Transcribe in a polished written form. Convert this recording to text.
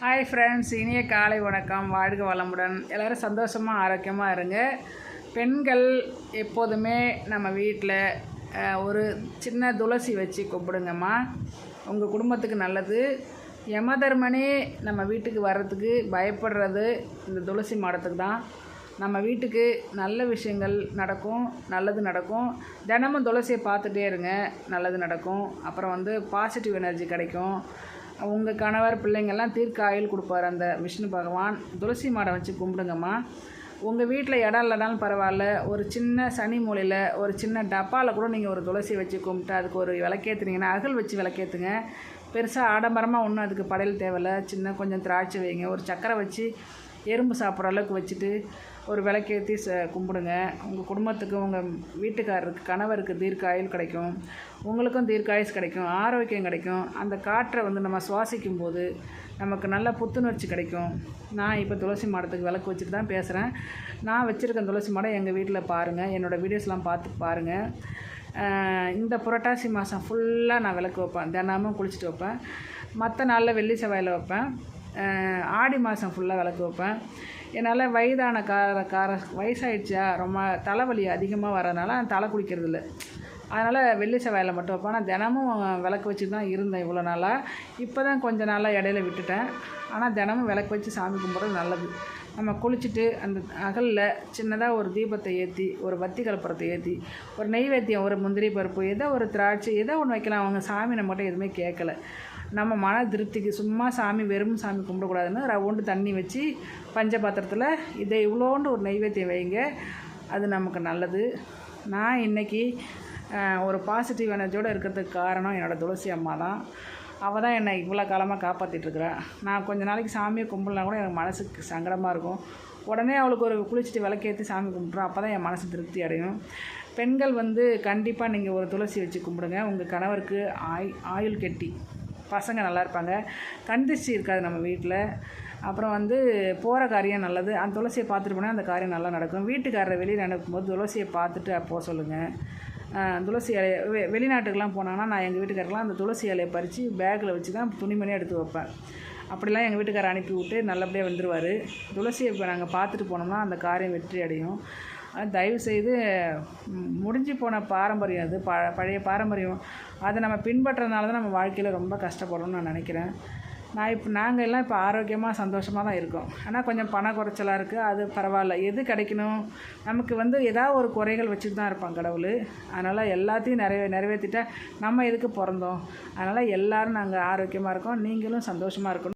Hi friends, இனிய காலை வணக்கம். வாழ்க வளமுடன். எல்லோரும் சந்தோஷமாக ஆரோக்கியமாக இருங்க. பெண்கள் எப்போதுமே நம்ம வீட்டில் ஒரு சின்ன துளசி வச்சு கும்பிடுங்கம்மா. உங்கள் குடும்பத்துக்கு நல்லது. யமதர்மனே நம்ம வீட்டுக்கு வர்றதுக்கு பயப்படுறது இந்த துளசி மாடத்துக்கு தான். நம்ம வீட்டுக்கு நல்ல விஷயங்கள் நடக்கும், நல்லது நடக்கும். தினமும் துளசியை பார்த்துட்டே இருங்க, நல்லது நடக்கும். அப்புறம் பாசிட்டிவ் எனர்ஜி கிடைக்கும். உங்கள் கணவர் பிள்ளைங்கள்லாம் தீர்க்க ஆயுள் கொடுப்பார் அந்த விஷ்ணு பகவான். துளசி மாடம் வச்சு கும்பிடுங்கம்மா. உங்கள் வீட்டில் இடம் இல்லைனாலும் பரவாயில்ல, ஒரு சின்ன சனி மூலையில் ஒரு சின்ன டப்பாவில் கூட நீங்கள் ஒரு துளசி வச்சு கும்பிட்டு அதுக்கு ஒரு விளக்கேற்றுனீங்கன்னா, அகல் வச்சு விளக்கேற்றுங்க. பெருசாக ஆடம்பரமாக ஒன்றும் அதுக்கு படையல் தேவையில்லை. சின்ன கொஞ்சம் திராட்சை வைங்க, ஒரு சக்கரை வச்சு எறும்பு சாப்பிட்ற அளவுக்கு வச்சுட்டு ஒரு விளக்கேற்றி கும்பிடுங்க. உங்கள் குடும்பத்துக்கு, உங்கள் வீட்டுக்காரருக்கு, கணவருக்கு தீர்க்க ஆயுள் கிடைக்கும். உங்களுக்கும் தீர்க்காயுஸ் கிடைக்கும், ஆரோக்கியம் கிடைக்கும். அந்த காற்றை நம்ம சுவாசிக்கும் போது நமக்கு நல்ல புத்துணர்ச்சி கிடைக்கும். நான் இப்போ துளசி மாடத்துக்கு விளக்கு வச்சுட்டு தான் பேசுகிறேன். நான் வச்சுருக்க துளசி மாடம் எங்கள் வீட்டில் பாருங்கள், என்னோடய வீடியோஸ்லாம் பார்த்து பாருங்கள். இந்த புரட்டாசி மாதம் ஃபுல்லாக நான் விளக்கு வைப்பேன். தினமும் குளிச்சுட்டு வைப்பேன். மற்ற நாளில் வெள்ளி செவ்வாயில் வைப்பேன். ஆடி மாதம் ஃபுல்லாக விளக்கு வைப்பேன். என்னால் வயதான வயசாகிடுச்சா, ரொம்ப தலைவலி அதிகமாக வரதுனால தலை குளிக்கிறதில்ல. அதனால் வெள்ளி செவ்வாயில் மட்டும் வைப்பேன். நான் தினமும் விளக்கு வச்சு தான் இருந்தேன் இவ்வளோ நாளாக. இப்போ தான் கொஞ்ச நாளாக இடையில விட்டுட்டேன். ஆனால் தினமும் விளக்கு வச்சு சாமி கும்பிட்றது நல்லது. நம்ம குளிச்சுட்டு அந்த அகலில் சின்னதாக ஒரு தீபத்தை ஏற்றி, ஒரு வத்தி கலப்பரத்தை ஏற்றி, ஒரு நெய்வேத்தியம், ஒரு முந்திரி பருப்பு, ஏதோ ஒரு திராட்சை, ஏதோ ஒன்று வைக்கலாம். அவங்க சாமி நம்மகிட்ட எதுவுமே கேட்கல. நம்ம மன திருப்திக்கு சும்மா சாமி, வெறும் சாமி கும்பிடக்கூடாதுன்னு ரவுண்டு தண்ணி வச்சு பஞ்ச பாத்திரத்தில் இதை இவ்வளோண்டு ஒரு நெய்வேத்தியம் வைங்க. அது நமக்கு நல்லது. நான் இன்றைக்கி ஒரு பாசிட்டிவ் எனர்ஜியோடு இருக்கிறதுக்கு காரணம் என்னோடய துளசி அம்மா தான். அவள் தான் என்னை இவ்வளோ காலமாக காப்பாற்றிட்டுருக்குறேன். நான் கொஞ்ச நாளைக்கு சாமியை கும்பிடலாம் கூட எனக்கு மனசுக்கு சங்கடமாக இருக்கும். உடனே அவளுக்கு ஒரு குளிச்சுட்டு விளக்கேற்றி சாமி கும்பிட்றோம். அப்போ தான் என் மனசு திருப்தி அடையும். பெண்கள் கண்டிப்பாக நீங்கள் ஒரு துளசி வச்சு கும்பிடுங்க. உங்கள் கணவருக்கு ஆயுள் கெட்டி பசங்க நல்லா இருப்பாங்க. கந்திஷ்டி இருக்காது நம்ம வீட்டில். அப்புறம் போகிற காரியம் நல்லது. அந்த துளசியை பார்த்துட்டு போனால் அந்த காரியம் நல்லா நடக்கும். வீட்டுக்காரரை வெளியில் அனுப்பும்போது துளசியை பார்த்துட்டு போக சொல்லுங்கள். துளசி இலையை வெளிநாட்டுக்கெலாம் போனாங்கன்னா நான் எங்கள் வீட்டுக்காரெலாம் அந்த துளசி இலையை பறித்து பேக்கில் வச்சு தான் துணிமணியாக எடுத்து வைப்பேன். அப்படிலாம் எங்கள் வீட்டுக்காரரை அனுப்பி விட்டு நல்லபடியாக வந்துடுவார். துளசியை இப்போ நாங்கள் பார்த்துட்டு போனோம்னா அந்த காரியம் வெற்றி அடையும். தயவுசெய்து முடிஞ்சு போன பாரம்பரியம் அது, பழைய பாரம்பரியம். அதை நம்ம பின்பற்றதுனால தான் நம்ம வாழ்க்கையில் ரொம்ப கஷ்டப்படணும்னு நான் நினைக்கிறேன். நாங்கள் எல்லாம் இப்போ ஆரோக்கியமாக சந்தோஷமாக தான் இருக்கோம். ஆனால் கொஞ்சம் பண குறைச்சலாக இருக்குது. அது பரவாயில்ல. எது கிடைக்கணும் நமக்கு ஏதாவது ஒரு குறைகள் வச்சுட்டு தான் இருப்பான் கடவுள். அதனால் எல்லாத்தையும் நிறைவேற்றிட்டா நம்ம எதுக்கு பிறந்தோம்? அதனால் எல்லோரும் நாங்கள் ஆரோக்கியமாக இருக்கோம். நீங்களும் சந்தோஷமாக இருக்கணும்.